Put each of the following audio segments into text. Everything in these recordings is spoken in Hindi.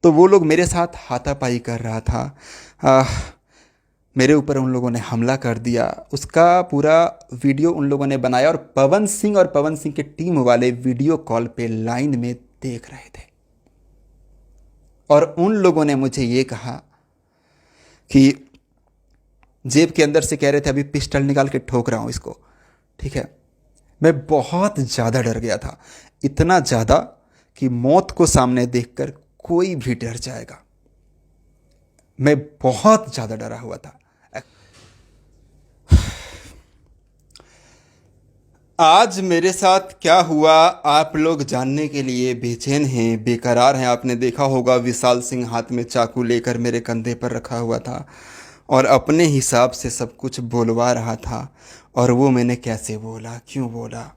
तो वो लोग मेरे साथ हाथापाई कर रहा था। आ, मेरे ऊपर उन लोगों ने हमला कर दिया। उसका पूरा वीडियो उन लोगों ने बनाया और पवन सिंह के टीम वाले वीडियो कॉल पे लाइन में देख रहे थे। और उन लोगों ने मुझे ये कहा कि जेब के अंदर से कह रहे थे अभी पिस्टल निकाल के ठोक रहा हूँ इसको। ठीक है, मैं बहुत ज़्यादा डर गया था, इतना ज़्यादा कि मौत को सामने देखकर कोई भी डर जाएगा। मैं बहुत ज़्यादा डरा हुआ था। आज मेरे साथ क्या हुआ आप लोग जानने के लिए बेचैन हैं, बेकरार हैं। आपने देखा होगा विशाल सिंह हाथ में चाकू लेकर मेरे कंधे पर रखा हुआ था और अपने हिसाब से सब कुछ बोलवा रहा था। और वो मैंने कैसे बोला, क्यों बोला,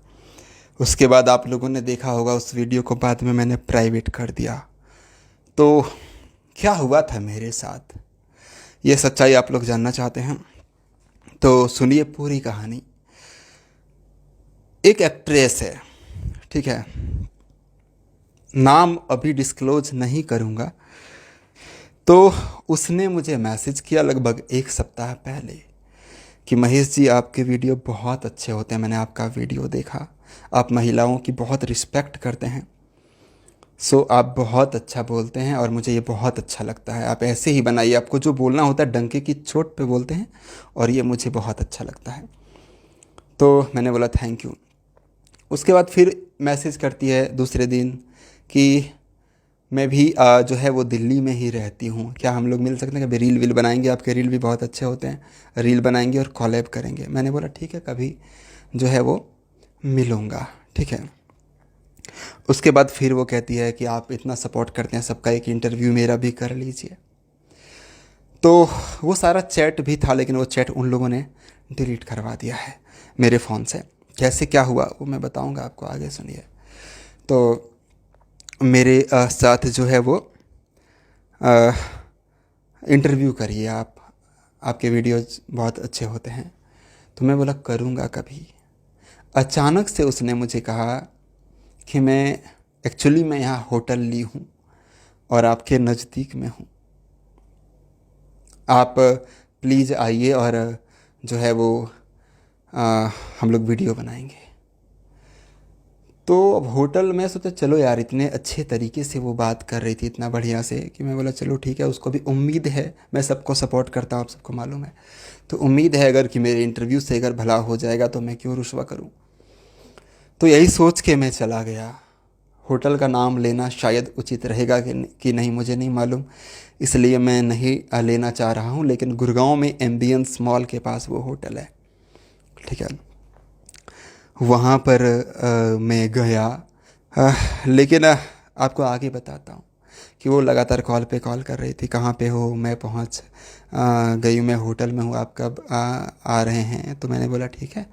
उसके बाद आप लोगों ने देखा होगा उस वीडियो को बाद में मैंने प्राइवेट कर दिया। तो क्या हुआ था मेरे साथ, ये सच्चाई आप लोग जानना चाहते हैं तो सुनिए पूरी कहानी। एक एक्ट्रेस है, ठीक है, नाम अभी डिस्क्लोज नहीं करूँगा। तो उसने मुझे मैसेज किया लगभग एक सप्ताह पहले कि महेश जी आपके वीडियो बहुत अच्छे होते हैं, मैंने आपका वीडियो देखा, आप महिलाओं की बहुत रिस्पेक्ट करते हैं। आप बहुत अच्छा बोलते हैं और मुझे ये बहुत अच्छा लगता है। आप ऐसे ही बनाइए, आपको जो बोलना होता है डंके की चोट पे बोलते हैं और ये मुझे बहुत अच्छा लगता है। तो मैंने बोला थैंक यू। उसके बाद फिर मैसेज करती है दूसरे दिन कि मैं भी जो है वो दिल्ली में ही रहती हूँ, क्या हम लोग मिल सकते हैं, कभी रील वील बनाएंगे, आपके रील भी बहुत अच्छे होते हैं, रील बनाएंगे और कॉलैब करेंगे। मैंने बोला ठीक है, कभी जो है वो मिलूँगा, ठीक है। उसके बाद फिर वो कहती है कि आप इतना सपोर्ट करते हैं सबका, एक इंटरव्यू मेरा भी कर लीजिए। तो वो सारा चैट भी था लेकिन वो चैट उन लोगों ने डिलीट करवा दिया है मेरे फ़ोन से। कैसे क्या हुआ वो मैं बताऊंगा आपको, आगे सुनिए। तो मेरे साथ जो है वो इंटरव्यू करिए आप, आपके वीडियोज़ बहुत अच्छे होते हैं। तो मैं बोला करूँगा कभी। अचानक से उसने मुझे कहा कि मैं यहाँ होटल ली हूँ और आपके नज़दीक में हूँ, आप प्लीज़ आइए और जो है वो हम लोग वीडियो बनाएंगे। तो अब होटल में सोचा चलो यार, इतने अच्छे तरीके से वो बात कर रही थी, इतना बढ़िया से, कि मैं बोला चलो ठीक है, उसको भी उम्मीद है, मैं सबको सपोर्ट करता हूँ आप सबको मालूम है, तो उम्मीद है अगर कि मेरे इंटरव्यू से अगर भला हो जाएगा तो मैं क्यों रुस्वा करूँ। तो यही सोच के मैं चला गया। होटल का नाम लेना शायद उचित रहेगा कि नहीं मुझे नहीं मालूम, इसलिए मैं नहीं लेना चाह रहा हूँ, लेकिन गुड़गांव में एम्बियंस मॉल के पास वो होटल है, ठीक है। वहाँ पर मैं गया। लेकिन आपको आगे बताता हूँ कि वो लगातार कॉल पे कॉल कर रही थी, कहाँ पे हो, मैं पहुँच गई हूँ, मैं होटल में हूँ, आप कब आ रहे हैं। तो मैंने बोला ठीक है,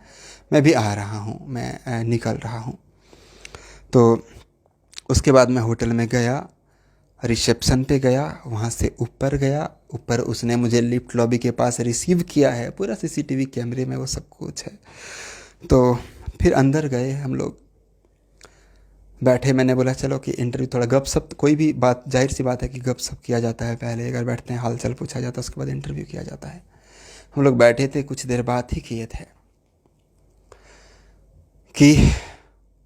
मैं भी आ रहा हूँ, मैं निकल रहा हूँ। तो उसके बाद मैं होटल में गया, रिसेप्शन पे गया, वहाँ से ऊपर गया। ऊपर उसने मुझे लिफ्ट लॉबी के पास रिसीव किया है, पूरा सीसीटीवी कैमरे में वो सब कुछ है। तो फिर अंदर गए हम लोग, बैठे। मैंने बोला चलो कि इंटरव्यू थोड़ा गप सप, कोई भी बात जाहिर सी बात है कि गप सप किया जाता है पहले, अगर बैठते हैं हाल चाल पूछा जाता है, उसके बाद इंटरव्यू किया जाता है। हम लोग बैठे थे, कुछ देर बात ही किए थे कि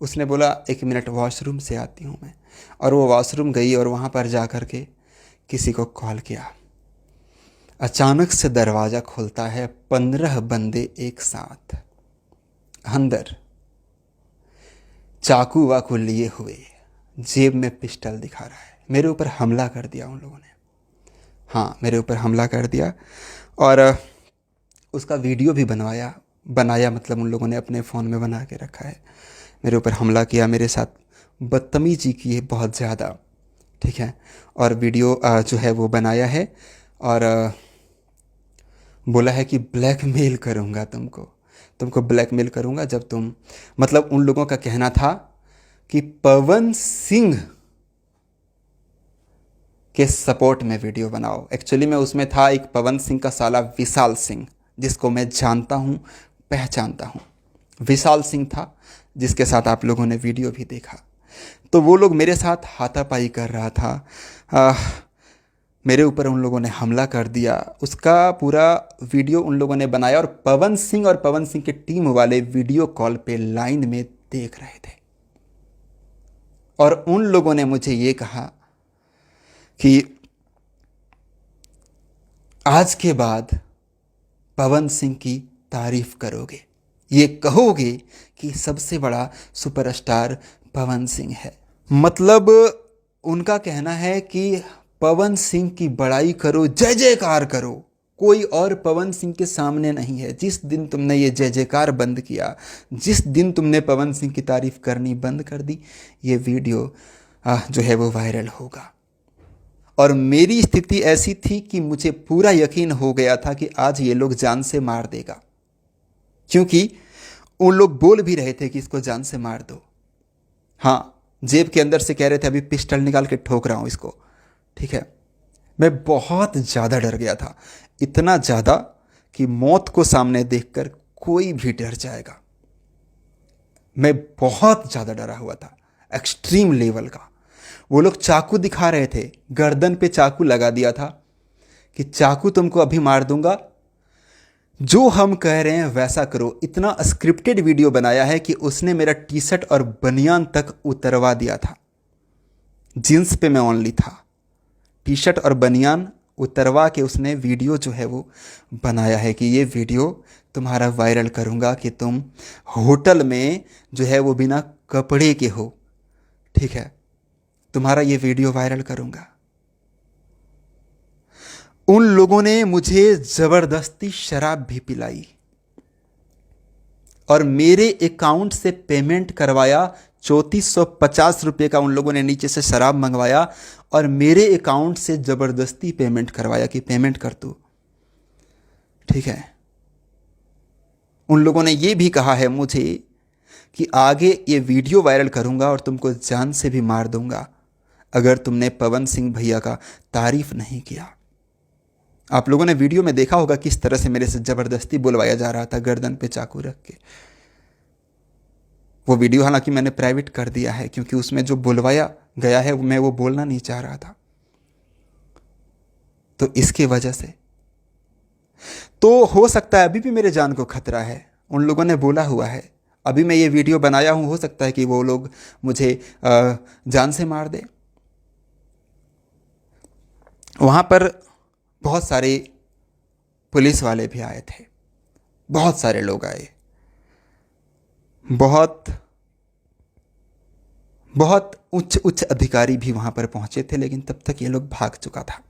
उसने बोला 1 मिनट वॉशरूम से आती हूँ मैं, और वो वॉशरूम गई और वहाँ पर जा कर के किसी को कॉल किया। अचानक से दरवाज़ा खुलता है, 15 बंदे एक साथ अंदर, चाकू वाकू लिए हुए, जेब में पिस्टल दिखा रहा है। मेरे ऊपर हमला कर दिया उन लोगों ने, हाँ मेरे ऊपर हमला कर दिया। और उसका वीडियो भी बनाया मतलब उन लोगों ने अपने फ़ोन में बना के रखा है। मेरे ऊपर हमला किया, मेरे साथ बदतमीजी की है बहुत ज़्यादा, ठीक है। और वीडियो जो है वो बनाया है और बोला है कि ब्लैकमेल करूँगा तुमको, तुमको ब्लैकमेल करूँगा जब तुम, मतलब उन लोगों का कहना था कि पवन सिंह के सपोर्ट में वीडियो बनाओ। एक्चुअली मैं उसमें था एक पवन सिंह का साला विशाल सिंह, जिसको मैं जानता हूँ, पहचानता हूँ। विशाल सिंह था जिसके साथ आप लोगों ने वीडियो भी देखा। तो वो लोग मेरे साथ हाथापाई कर रहा था। मेरे ऊपर उन लोगों ने हमला कर दिया। उसका पूरा वीडियो उन लोगों ने बनाया और पवन सिंह के टीम वाले वीडियो कॉल पे लाइन में देख रहे थे। और उन लोगों ने मुझे ये कहा कि आज के बाद पवन सिंह की तारीफ करोगे, ये कहोगे कि सबसे बड़ा सुपरस्टार पवन सिंह है। मतलब उनका कहना है कि पवन सिंह की बड़ाई करो, जय जयकार करो, कोई और पवन सिंह के सामने नहीं है। जिस दिन तुमने ये जय जयकार बंद किया, जिस दिन तुमने पवन सिंह की तारीफ करनी बंद कर दी, ये वीडियो जो है वो वायरल होगा। और मेरी स्थिति ऐसी थी कि मुझे पूरा यकीन हो गया था कि आज ये लोग जान से मार देगा, क्योंकि उन लोग बोल भी रहे थे कि इसको जान से मार दो। हाँ, जेब के अंदर से कह रहे थे अभी पिस्टल निकाल के ठोक रहा हूँ इसको, ठीक है। मैं बहुत ज़्यादा डर गया था, इतना ज़्यादा कि मौत को सामने देखकर कोई भी डर जाएगा। मैं बहुत ज़्यादा डरा हुआ था, एक्सट्रीम लेवल का। वो लोग चाकू दिखा रहे थे, गर्दन पे चाकू लगा दिया था कि चाकू तुमको अभी मार दूंगा, जो हम कह रहे हैं वैसा करो। इतना स्क्रिप्टेड वीडियो बनाया है कि उसने मेरा टी शर्ट और बनियान तक उतरवा दिया था। जींस पे मैं ओनली था, टी शर्ट और बनियान उतरवा के उसने वीडियो जो है वो बनाया है कि ये वीडियो तुम्हारा वायरल करूँगा कि तुम होटल में जो है वो बिना कपड़े के हो, ठीक है, तुम्हारा ये वीडियो वायरल करूँगा। उन लोगों ने मुझे ज़बरदस्ती शराब भी पिलाई और मेरे अकाउंट से पेमेंट करवाया। 3450 रुपये का उन लोगों ने नीचे से शराब मंगवाया और मेरे अकाउंट से ज़बरदस्ती पेमेंट करवाया कि पेमेंट कर दो, ठीक है। उन लोगों ने ये भी कहा है मुझे कि आगे ये वीडियो वायरल करूँगा और तुमको जान से भी मार दूंगा अगर तुमने पवन सिंह भैया का तारीफ नहीं किया। आप लोगों ने वीडियो में देखा होगा किस तरह से मेरे से ज़बरदस्ती बुलवाया जा रहा था, गर्दन पे चाकू रख के। वो वीडियो हालांकि मैंने प्राइवेट कर दिया है, क्योंकि उसमें जो बुलवाया गया है मैं वो बोलना नहीं चाह रहा था, तो इसकी वजह से। तो हो सकता है अभी भी मेरे जान को खतरा है, उन लोगों ने बोला हुआ है। अभी मैं ये वीडियो बनाया हूँ, हो सकता है कि वो लोग मुझे जान से मार दे। वहाँ पर बहुत सारे पुलिस वाले भी आए थे, बहुत सारे लोग आए, बहुत बहुत उच्च उच्च अधिकारी भी वहाँ पर पहुँचे थे, लेकिन तब तक ये लोग भाग चुका था।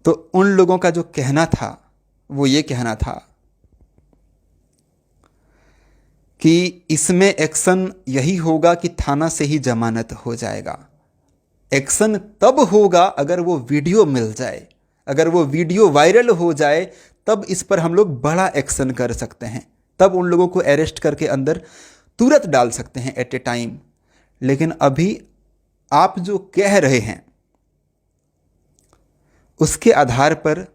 तो उन लोगों का जो कहना था वो ये कहना था कि इसमें एक्शन यही होगा कि थाना से ही जमानत हो जाएगा। एक्शन तब होगा अगर वो वीडियो मिल जाए, अगर वो वीडियो वायरल हो जाए, तब इस पर हम लोग बड़ा एक्शन कर सकते हैं, तब उन लोगों को अरेस्ट करके अंदर तुरंत डाल सकते हैं एट ए टाइम। लेकिन अभी आप जो कह रहे हैं उसके आधार पर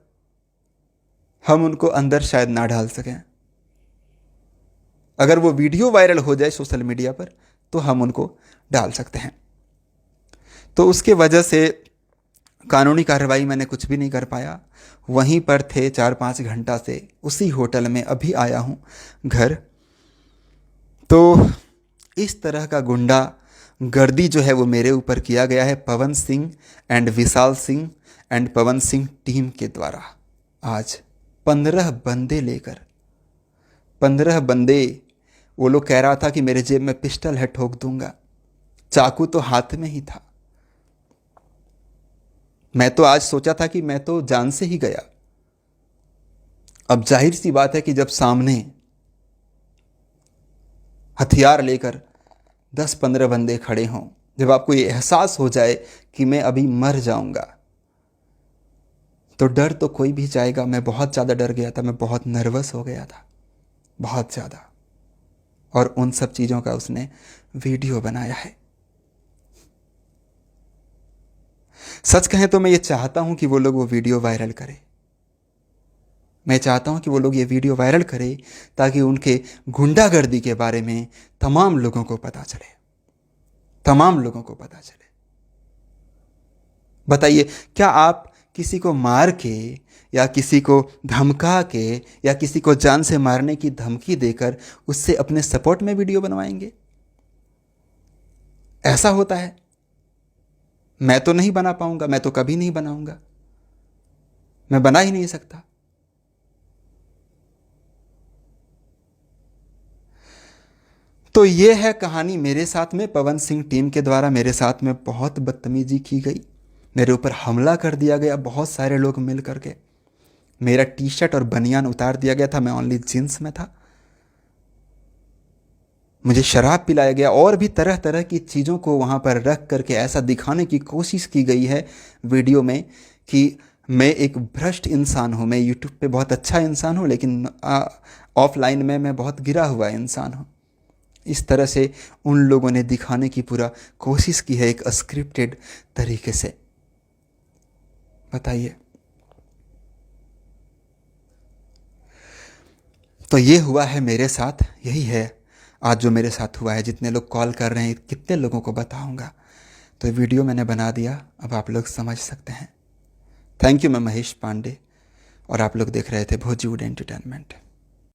हम उनको अंदर शायद ना डाल सकें। अगर वो वीडियो वायरल हो जाए सोशल मीडिया पर तो हम उनको डाल सकते हैं। तो उसके वजह से कानूनी कार्रवाई मैंने कुछ भी नहीं कर पाया। वहीं पर थे 4-5 घंटा से, उसी होटल में अभी आया हूँ घर। तो इस तरह का गुंडा गर्दी जो है वो मेरे ऊपर किया गया है Pawan Singh and Vishal Singh and Pawan Singh team के द्वारा। आज 15 बंदे लेकर, 15 बंदे, वो लोग कह रहा था कि मेरे जेब में पिस्टल है, ठोक दूंगा। चाकू तो हाथ में ही था। मैं तो आज सोचा था कि मैं तो जान से ही गया। अब जाहिर सी बात है कि जब सामने हथियार लेकर 10-15 बंदे खड़े हों, जब आपको ये एहसास हो जाए कि मैं अभी मर जाऊंगा, तो डर तो कोई भी जाएगा। मैं बहुत ज़्यादा डर गया था, मैं बहुत नर्वस हो गया था, बहुत ज़्यादा। और उन सब चीज़ों का उसने वीडियो बनाया है। सच कहें तो मैं ये चाहता हूं कि वो लोग वो वीडियो वायरल करें। मैं चाहता हूं कि वो लोग ये वीडियो वायरल करें ताकि उनके गुंडागर्दी के बारे में तमाम लोगों को पता चले। तमाम लोगों को पता चले। बताइए, क्या आप किसी को मार के या किसी को धमका के या किसी को जान से मारने की धमकी देकर उससे अपने सपोर्ट में वीडियो बनवाएंगे? ऐसा होता है? मैं तो नहीं बना पाऊंगा, मैं तो कभी नहीं बनाऊंगा, मैं बना ही नहीं सकता। तो ये है कहानी मेरे साथ में। पवन सिंह टीम के द्वारा मेरे साथ में बहुत बदतमीजी की गई, मेरे ऊपर हमला कर दिया गया बहुत सारे लोग मिल करके। मेरा टी शर्ट और बनियान उतार दिया गया था, मैं ओनली जींस में था। मुझे शराब पिलाया गया और भी तरह तरह की चीज़ों को वहाँ पर रख करके ऐसा दिखाने की कोशिश की गई है वीडियो में कि मैं एक भ्रष्ट इंसान हूँ, मैं यूट्यूब पे बहुत अच्छा इंसान हूँ लेकिन ऑफलाइन में मैं बहुत गिरा हुआ इंसान हूँ। इस तरह से उन लोगों ने दिखाने की पूरा कोशिश की है एक स्क्रिप्टेड तरीके से। बताइए। तो ये हुआ है मेरे साथ, यही है आज जो मेरे साथ हुआ है। जितने लोग कॉल कर रहे हैं कितने लोगों को बताऊंगा। तो वीडियो मैंने बना दिया, अब आप लोग समझ सकते हैं। Thank you. मैं महेश पांडे और आप लोग देख रहे थे भोजीवुड एंटरटेनमेंट।